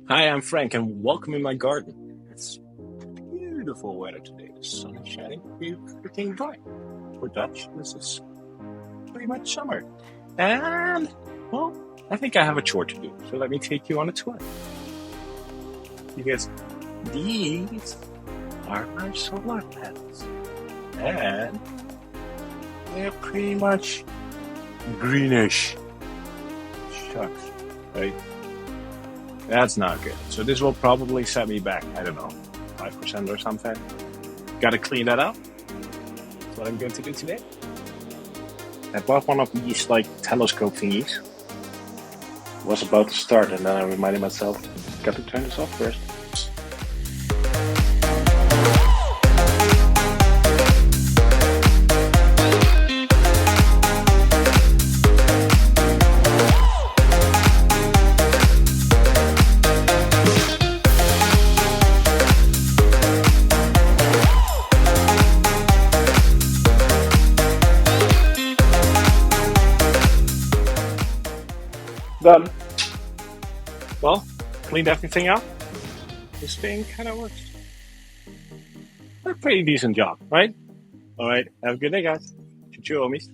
Hi, I'm Frank, and welcome in my garden. It's beautiful weather today. The sun is shining. We're freaking dry. For Dutch, this is pretty much summer. And, well, I think I have a chore to do. So let me take you on a tour. Because these are my solar panels. And they're pretty much greenish. Shucks, right? That's not good. So this will probably set me back, I don't know, 5% or something. Gotta clean that up. That's what I'm going to do today. I bought one of these like telescope thingies. Was about to start and then I reminded myself, got to turn this off first. Done. Well, cleaned everything up. This thing kind of works. A pretty decent job, right? All right. Have a good day, guys. Choo, homies.